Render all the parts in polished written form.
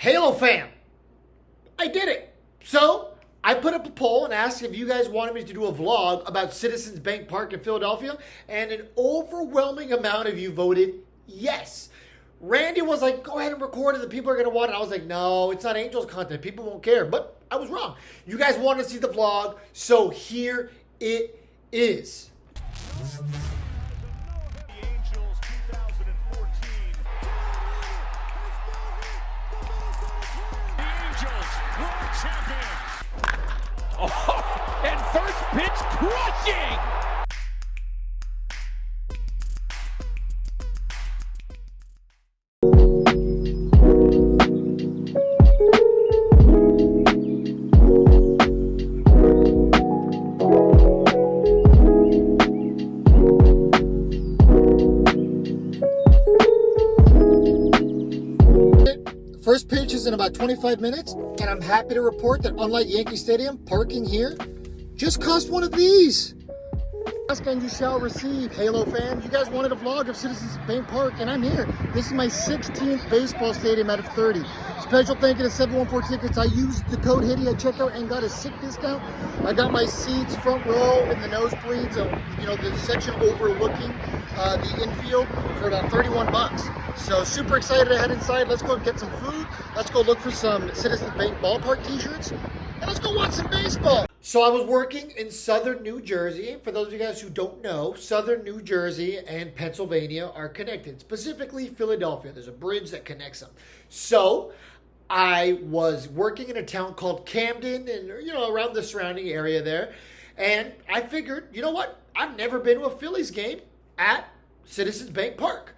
Halo fam, I did it. So I put up a poll and asked if you guys wanted me to do a vlog about Citizens Bank Park in Philadelphia, and an overwhelming amount of you voted yes. Randy was like, go ahead and record it. The people are going to watch it. I was like, no, it's not Angels content. People won't care. But I was wrong. You guys wanted to see the vlog, so here it is. Oh, and first pitch crushing! First pitch is in about 25 minutes, and I'm happy to report that unlike Yankee Stadium, parking here just cost one of these. Ask and you shall receive, Halo fans. You guys wanted a vlog of Citizens Bank Park, and I'm here. This is my 16th baseball stadium out of 30. Special thank you to 714 Tickets. I used the code HIDDY at checkout and got a sick discount. I got my seats front row in the nosebleeds, the section overlooking the infield for about 31 bucks. So super excited to head inside. Let's go get some food. Let's go look for some Citizens Bank Ballpark t-shirts. And let's go watch some baseball. So I was working in southern New Jersey. For those of you guys who don't know, southern New Jersey and Pennsylvania are connected. Specifically Philadelphia. There's a bridge that connects them. So I was working in a town called Camden and, around the surrounding area there. And I figured, you know what? I've never been to a Phillies game at Citizens Bank Park.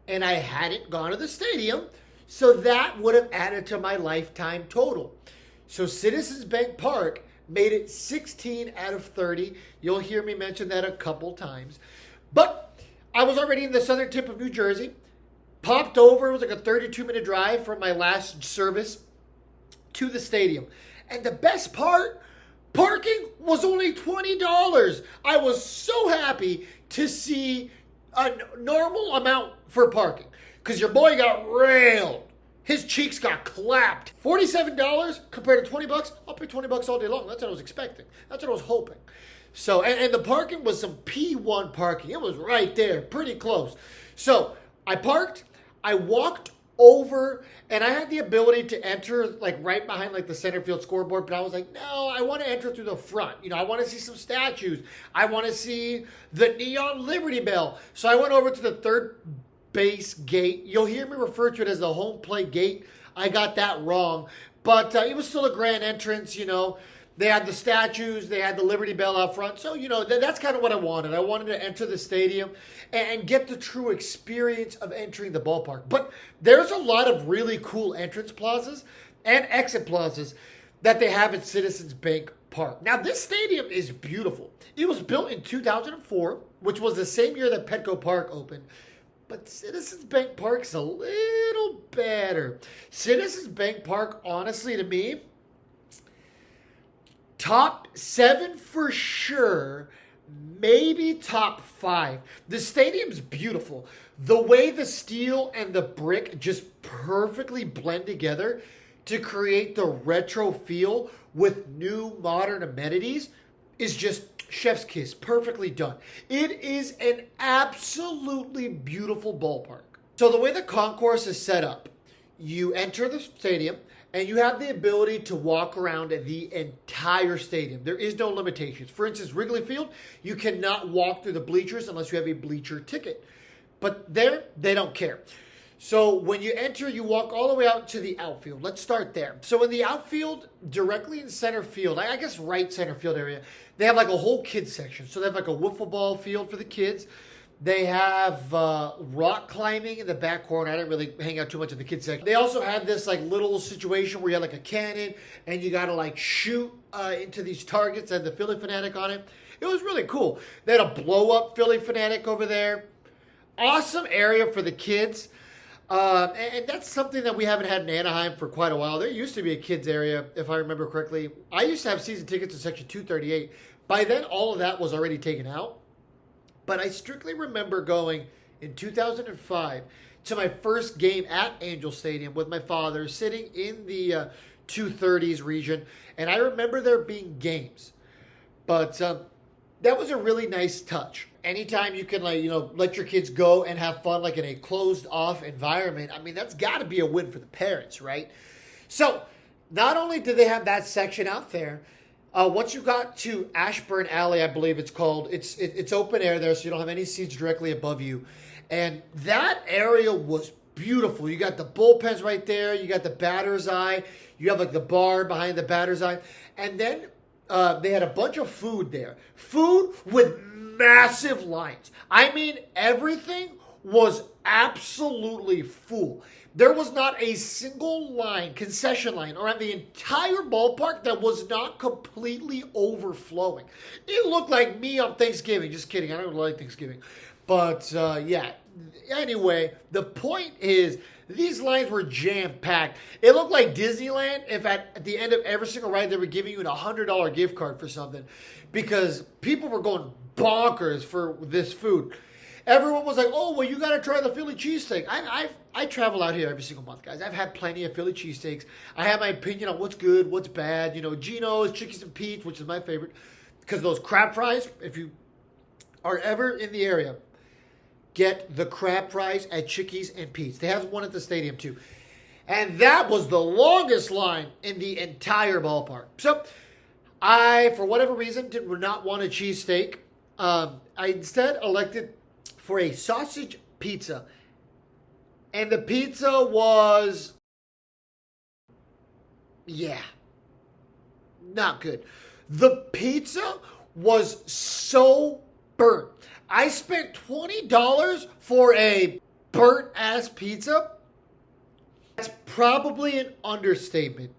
And I hadn't gone to the stadium. So that would have added to my lifetime total. So Citizens Bank Park made it 16 out of 30. You'll hear me mention that a couple times. But I was already in the southern tip of New Jersey. Popped over. It was like a 32-minute drive from my last service to the stadium. And the best part, parking was only $20. I was so happy to see a normal amount for parking because your boy got railed. His cheeks got clapped. $47 compared to $20. I'll pay $20 all day long. That's what I was expecting. That's what I was hoping. So, and the parking was some P1 parking. It was right there, pretty close. So I parked, I walked over, and I had the ability to enter like right behind like the center field scoreboard, but I was like, no, I want to enter through the front. I want to see some statues. I want to see the neon Liberty Bell. So I went over to the third base gate. You'll hear me refer to it as the home plate gate. I got that wrong, but it was still a grand entrance. They had the statues, they had the Liberty Bell out front. So, that's kind of what I wanted. I wanted to enter the stadium and get the true experience of entering the ballpark. But there's a lot of really cool entrance plazas and exit plazas that they have at Citizens Bank Park. Now, this stadium is beautiful. It was built in 2004, which was the same year that Petco Park opened. But Citizens Bank Park's a little better. Citizens Bank Park, honestly, to me, top 7 for sure, maybe top 5. The stadium's beautiful. The way the steel and the brick just perfectly blend together to create the retro feel with new modern amenities is just chef's kiss. Perfectly done. It is an absolutely beautiful ballpark. So the way the concourse is set up, you enter the stadium and you have the ability to walk around the entire stadium. There is no limitations. For instance, Wrigley Field, you cannot walk through the bleachers unless you have a bleacher ticket. But there, they don't care. So when you enter, you walk all the way out to the outfield. Let's start there. So in the outfield, directly in center field, I guess right center field area, they have like a whole kids section. So they have like a wiffle ball field for the kids. They have rock climbing in the back corner. I didn't really hang out too much in the kids section. They also had this like little situation where you had like a cannon and you got to like shoot into these targets and the Philly Fanatic on it. It was really cool. They had a blow up Philly Fanatic over there. Awesome area for the kids. And that's something that we haven't had in Anaheim for quite a while. There used to be a kids area, if I remember correctly. I used to have season tickets in section 238. By then, all of that was already taken out. But I strictly remember going in 2005 to my first game at Angel Stadium with my father, sitting in the 230s region, and I remember there being games. But that was a really nice touch. Anytime you can, let your kids go and have fun, like in a closed-off environment, I mean, that's got to be a win for the parents, right? So, not only did they have that section out there, once you got to Ashburn Alley, I believe it's called, it's open air there, so you don't have any seats directly above you. And that area was beautiful. You got the bullpens right there. You got the batter's eye. You have like the bar behind the batter's eye. And then they had a bunch of food there. Food with massive lines. I mean, everything was absolutely full. There was not a single line, concession line, around the entire ballpark that was not completely overflowing. It looked like me on Thanksgiving. Just kidding. I don't like Thanksgiving. But, yeah. Anyway, the point is, these lines were jam-packed. It looked like Disneyland if at the end of every single ride they were giving you a $100 gift card for something, because people were going bonkers for this food. Everyone was like, oh, well, you got to try the Philly cheesesteak. I travel out here every single month, guys. I've had plenty of Philly cheesesteaks. I have my opinion on what's good, what's bad. Geno's, Chickies and Pete's, which is my favorite, because those crab fries, if you are ever in the area, get the crab fries at Chickies and Pete's. They have one at the stadium, too. And that was the longest line in the entire ballpark. So I, for whatever reason, did not want a cheesesteak. I instead elected for a sausage pizza. And the pizza was, not good. The pizza was so burnt. I spent $20 for a burnt-ass pizza. That's probably an understatement.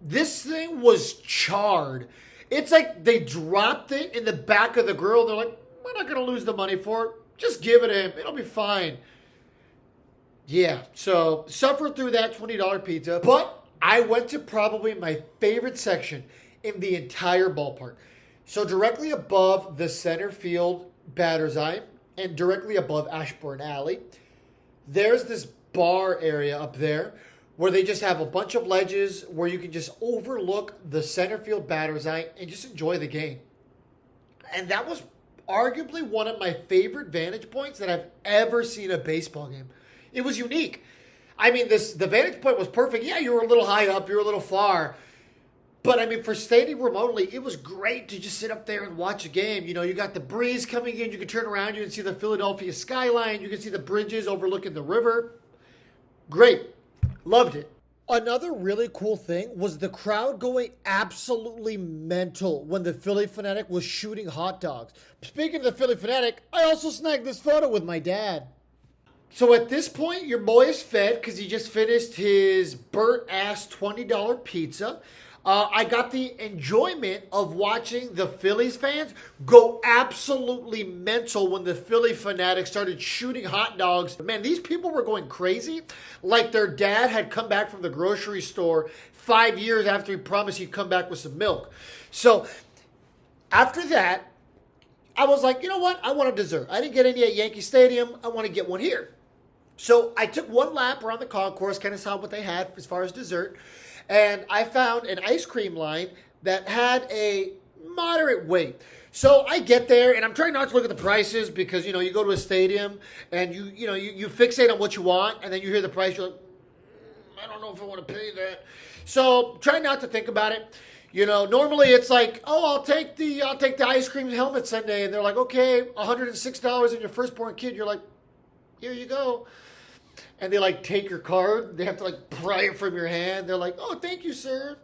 This thing was charred. It's like they dropped it in the back of the grill. They're like, we're not going to lose the money for it. Just give it to him. It'll be fine. Yeah, so suffered through that $20 pizza. But I went to probably my favorite section in the entire ballpark. So directly above the center field batter's eye and directly above Ashburn Alley, there's this bar area up there where they just have a bunch of ledges where you can just overlook the center field batter's eye and just enjoy the game. And that was arguably one of my favorite vantage points that I've ever seen a baseball game. It was unique. I mean, the vantage point was perfect. Yeah, you were a little high up, you were a little far. But, I mean, for standing remotely, it was great to just sit up there and watch a game. You got the breeze coming in. You can turn around. You can see the Philadelphia skyline. You can see the bridges overlooking the river. Great. Loved it. Another really cool thing was the crowd going absolutely mental when the Philly Fanatic was shooting hot dogs. Speaking of the Philly Fanatic, I also snagged this photo with my dad. So at this point, your boy is fed because he just finished his burnt-ass $20 pizza. I got the enjoyment of watching the Phillies fans go absolutely mental when the Philly Fanatics started shooting hot dogs. Man, these people were going crazy like their dad had come back from the grocery store 5 years after he promised he'd come back with some milk. So after that, I was like, you know what? I want a dessert. I didn't get any at Yankee Stadium. I want to get one here. So I took one lap around the concourse, kind of saw what they had as far as dessert. And I found an ice cream line that had a moderate wait. So I get there, and I'm trying not to look at the prices because, you go to a stadium, and you fixate on what you want, and then you hear the price, you're like, I don't know if I want to pay that. So try not to think about it. Normally it's like, oh, I'll take the ice cream helmet sundae, and they're like, okay, $106 and your firstborn kid. You're like, here you go. And they take your card. They have to pry it from your hand. They're like, oh, thank you, sir.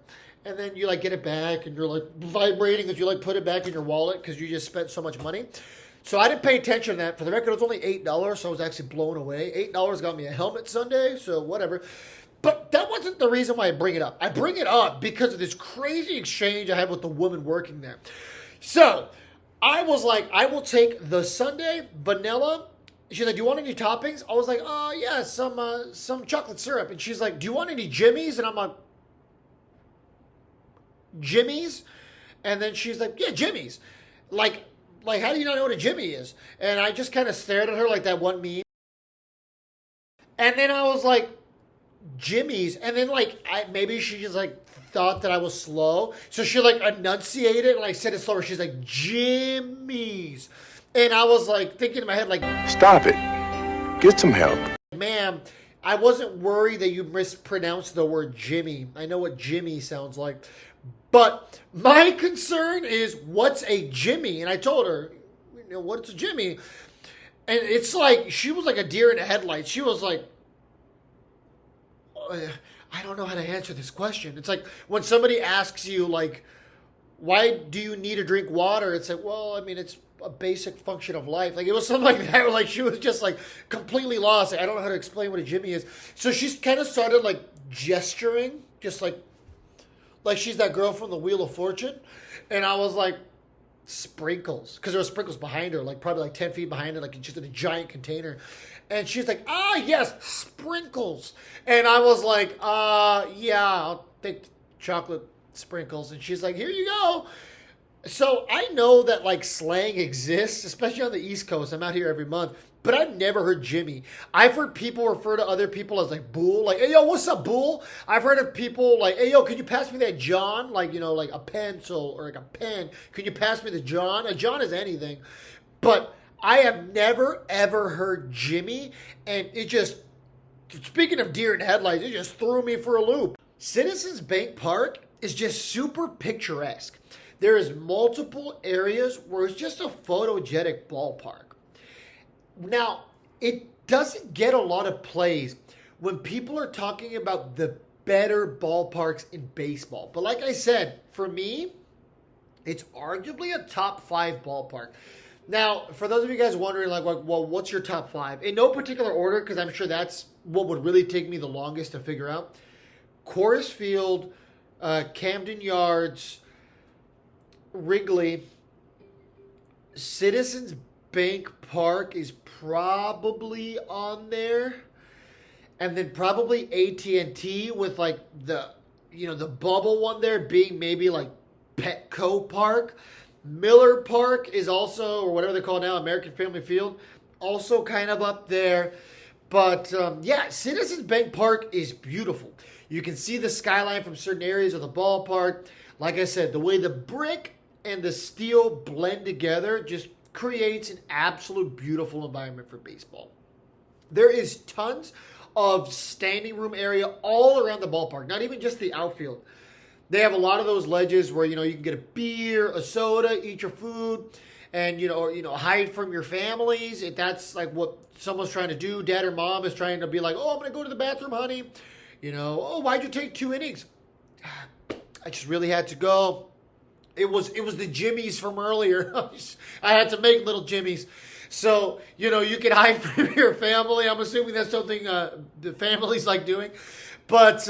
And then you get it back, and you're vibrating as you put it back in your wallet because you just spent so much money. So I didn't pay attention to that. For the record, it was only $8, so I was actually blown away. $8 got me a helmet sundae, so whatever. But that wasn't the reason why I bring it up. I bring it up because of this crazy exchange I had with the woman working there. So I was like, I will take the sundae, vanilla. She's like, do you want any toppings? I was like, oh, yeah, some chocolate syrup. And she's like, do you want any Jimmies? And I'm like, Jimmies? And then she's like, yeah, Jimmies. Like, how do you not know what a Jimmy is? And I just kind of stared at her like that one meme. And then I was like, Jimmy's. And then like, maybe she just like thought that I was slow. So she like enunciated and like said it slower. She's like, Jimmy's. And I was like thinking in my head like, stop it. Get some help. ma'am, I wasn't worried that you mispronounced the word Jimmy. I know what Jimmy sounds like. But my concern is, what's a Jimmy? And I told her, what's a Jimmy? And it's like, she was like a deer in the headlights. She was like, I don't know how to answer this question. It's like when somebody asks you, like, why do you need to drink water? It's like, well, I mean, it's a basic function of life. Like, it was something like that. Like, she was just like completely lost. I don't know how to explain what a Jimmy is. So she's kind of started like gesturing, just like she's that girl from the Wheel of Fortune. And I was like, sprinkles. Because there were sprinkles behind her, like probably like 10 feet behind her, like just in a giant container. And she's like, yes, sprinkles. And I was like, yeah, I'll take chocolate sprinkles. And she's like, here you go. So I know that like slang exists, especially on the East Coast. I'm out here every month. But I've never heard Jimmy. I've heard people refer to other people as like bull. Like, hey, yo, what's up, bull? I've heard of people like, hey, yo, can you pass me that John? Like, like a pencil or like a pen. Can you pass me the John? A John is anything. But I have never, ever heard Jimmy. And it just, speaking of deer in headlights, it just threw me for a loop. Citizens Bank Park is just super picturesque. There is multiple areas where it's just a photogenic ballpark. Now, it doesn't get a lot of plays when people are talking about the better ballparks in baseball. But like I said, for me, it's arguably a top 5 ballpark. Now, for those of you guys wondering, like, well, what's your top 5? In no particular order, because I'm sure that's what would really take me the longest to figure out. Coors Field, Camden Yards, Wrigley, Citizens Bank Park is probably on there, and then probably AT&T with like the bubble one there being maybe like Petco Park. Miller Park is also, or whatever they call it now, American Family Field, also kind of up there. But yeah, Citizens Bank Park is beautiful. You can see the skyline from certain areas of the ballpark. Like I said, the way the brick and the steel blend together just creates an absolute beautiful environment for baseball. There is tons of standing room area all around the ballpark, not even just the outfield. They have a lot of those ledges where, you can get a beer, a soda, eat your food, and, hide from your families. If that's like what someone's trying to do, dad or mom is trying to be like, oh, I'm going to go to the bathroom, honey. Oh, why'd you take 2 innings? I just really had to go. It was the Jimmies from earlier. I had to make little Jimmies. So, you can hide from your family. I'm assuming that's something the families like doing. But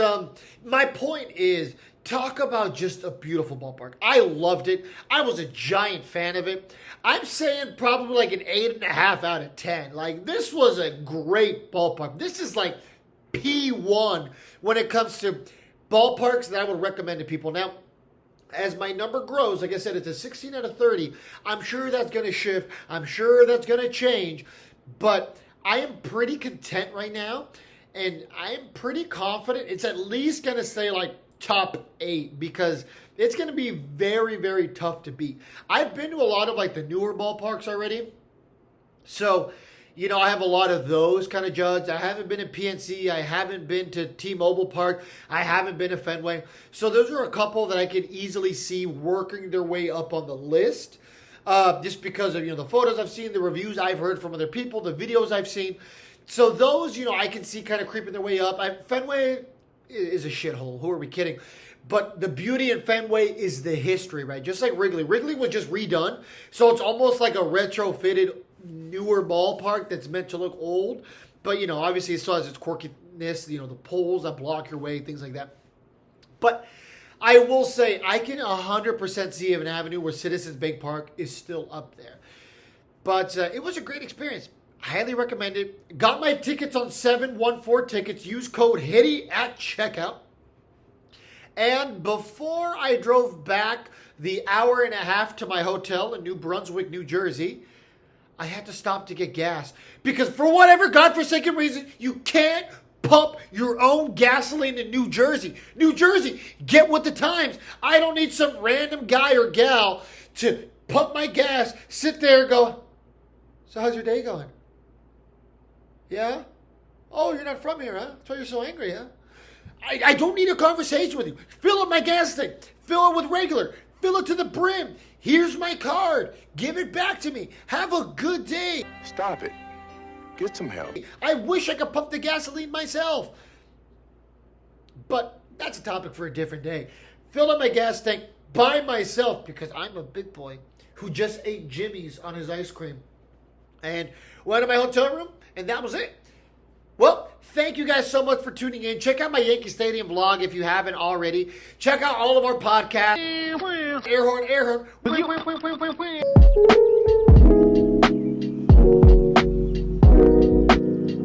my point is, talk about just a beautiful ballpark. I loved it. I was a giant fan of it. I'm saying probably like an 8.5 out of 10. Like, this was a great ballpark. This is like P1 when it comes to ballparks that I would recommend to people. Now, as my number grows, like I said, it's a 16 out of 30. I'm sure that's going to shift. I'm sure that's going to change. But I am pretty content right now. And I am pretty confident it's at least going to stay like top 8. Because it's going to be very, very tough to beat. I've been to a lot of like the newer ballparks already. So, I have a lot of those kind of judged. I haven't been to PNC. I haven't been to T-Mobile Park. I haven't been to Fenway. So those are a couple that I could easily see working their way up on the list. Just because of, the photos I've seen, the reviews I've heard from other people, the videos I've seen. So those, I can see kind of creeping their way up. Fenway is a shithole. Who are we kidding? But the beauty in Fenway is the history, right? Just like Wrigley. Wrigley was just redone. So it's almost like a retrofitted newer ballpark that's meant to look old, but obviously it still has its quirkiness, the poles that block your way, things like that. But I will say I can 100% see an avenue where Citizens Bank Park is still up there. But it was a great experience. Highly recommend it. Got my tickets on 714 Tickets. Use code HITTY at checkout. And before I drove back the hour and a half to my hotel in New Brunswick, New Jersey, I had to stop to get gas. Because for whatever godforsaken reason, you can't pump your own gasoline in New Jersey. New Jersey, get with the times. I don't need some random guy or gal to pump my gas, sit there and go, so how's your day going? Yeah? Oh, you're not from here, huh? That's why you're so angry, huh? I don't need a conversation with you. Fill up my gas tank. Fill it with regular. Fill it to the brim. Here's my card. Give it back to me. Have a good day. Stop it. Get some help. I wish I could pump the gasoline myself. But that's a topic for a different day. Fill up my gas tank by myself because I'm a big boy who just ate Jimmy's on his ice cream. And went to my hotel room, and that was it. Well, thank you guys so much for tuning in. Check out my Yankee Stadium vlog if you haven't already. Check out all of our podcasts. Air horn, air horn.